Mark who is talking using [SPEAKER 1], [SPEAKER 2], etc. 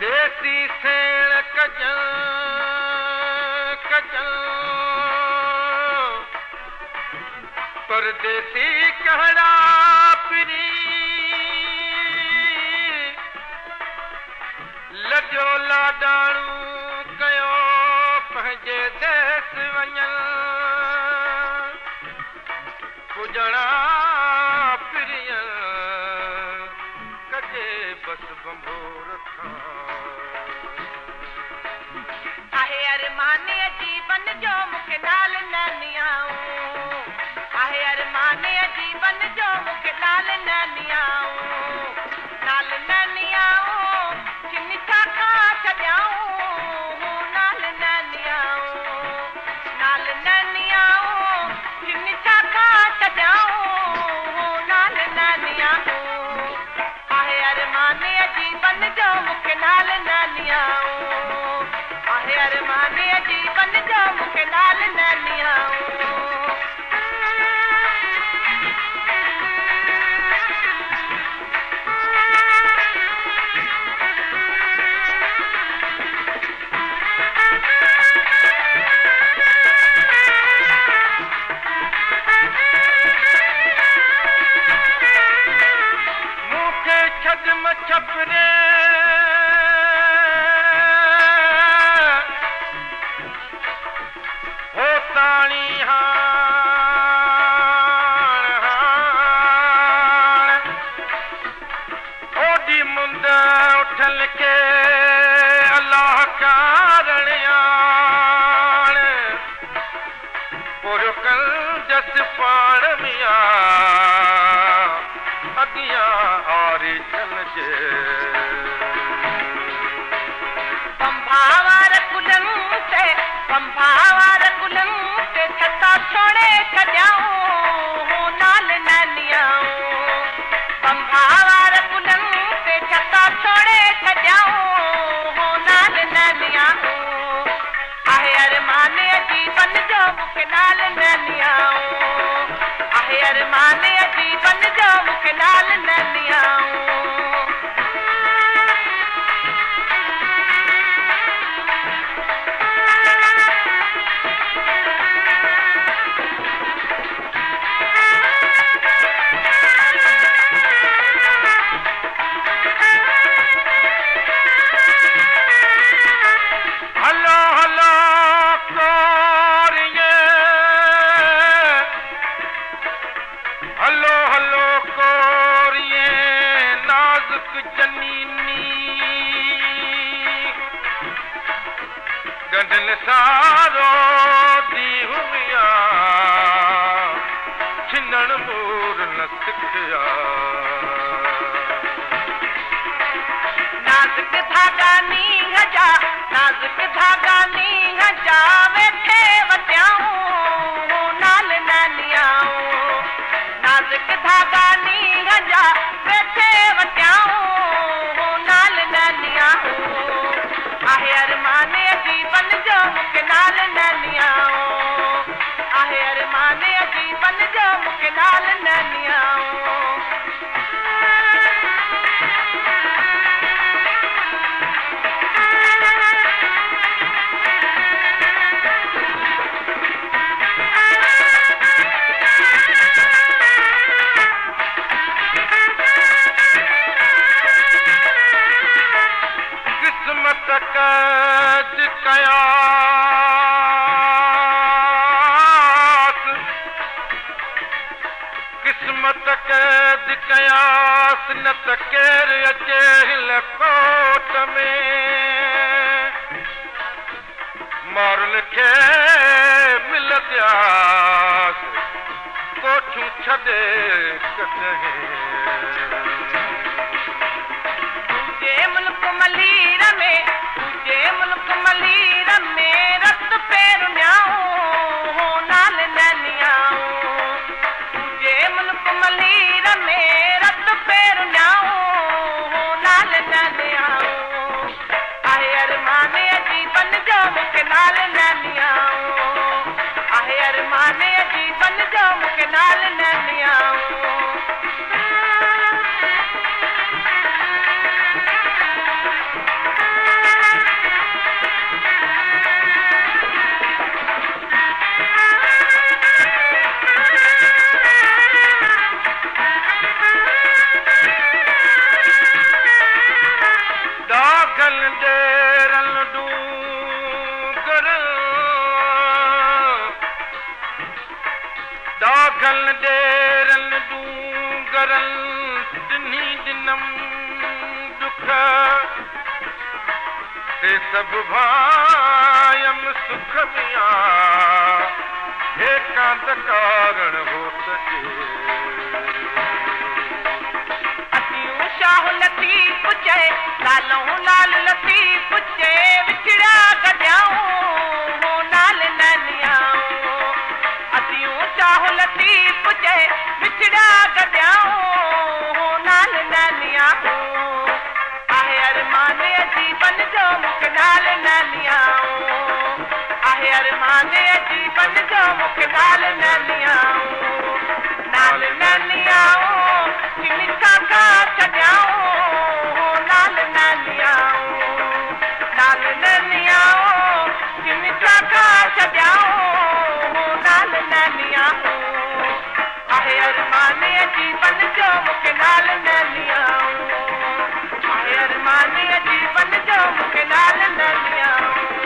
[SPEAKER 1] देसी सेण कजं कजं परदेसी कहड़ा पिरी लजो लाडाणू कयो पंहिंजे देस वञण पुॼणा पिरियण कजे बस बंबोर खां
[SPEAKER 2] आहे अरमाने जीवन जो मूंखे नाल न नियाऊं आहे अरमाने जीवन जो मूंखे नाल न नियाऊं नाल न नियाऊं किन छा खां छॾियाऊं नाल न नियाऊं नाल न नियाऊं किन छा खां छॾियाऊं नाल न नियाऊं आहे अरमाने जीवन जो मूंखे नाल न नियाऊं आहे अरमाने जीवन जो मूंखे नाल न नियाऊं
[SPEAKER 1] मूंखे छॾ मछपरे हो ताणी हाण हाण ओॾी मुंद उठल के अलाह कारण आण पोइ कल जस पाण मिया अॻियां आरी चलजे
[SPEAKER 2] पंभावार कुलनि ते छता छोड़े छॾियाऊं नाल न नियाऊं पंभावार कुलनि ते छता छोड़े छॾियाऊं नाल न नियाऊं आहे अरमाने जीवन जो मूंखे नाल न नियाऊं आहे अरमाने जीवन जो मूंखे नाल न नियाऊं
[SPEAKER 1] हलो हलो कोरिए हलो हलो कोरिए नाजुक जनीनी गंढन सारो दी हुआ छिनण मोर न सिखया
[SPEAKER 2] नाजुक धागा नींह जा नाजुक धागा नींह जा वेठे वटियाऊं नाल न नियाऊं नाजुक धागा नींह जा वेठे वटियाऊं नाल न नियाऊं आहे अरमाने जीवन जो मूंखे नाल न नियाऊं आहे अरमाने जीवन जो मूंखे नाल न नियाऊं
[SPEAKER 1] किस्मत कैद कयास किस्मत कैद कयास न त केर अचे हिल कोट में मारुल खे मिलंदियास कोठियूं छॾे कॾहिं
[SPEAKER 2] तुझे मुल्क मलीर में रत पैर न्याऊं नाल न नियाऊं तुझे मुल्क मलीर में रत पैर न्याऊं नाल न नियाऊं आहे अरमाने जीवन जो मूंखे नाल न नियाऊं आहे अरमाने मूंखे नाल नैनियाऊं
[SPEAKER 1] दागल डेरल डूंगरल तिन्ही दिनम दुख ते सब भायम सुख मिया एकांत कारण हो सके
[SPEAKER 2] अतियूं शाह लतीफ चए लालों लाल लतीफ चए विछड़ा गॾियाऊं नाल नैनियाऊं अतियूं शाह लतीफ चए विछड़ा गॾियाऊं नाल नैनियाऊं आहे अरमान अजीबन जो मूंखे नाल नैनियाऊं आहे अरमान अजीबन जो मूंखे नाल नैनियाऊं नाल नैनियाऊं मिठा खा छॾियाऊं नाल नैनियाऊं नाल नैनियाऊं मिठा खा छॾियाऊं नाल नैनियाऊं आहे अरमान अजीबन जो मूंखे नाल नैनियाऊं आहे अरमान अजीबन जो मूंखे नाल नैनियाऊं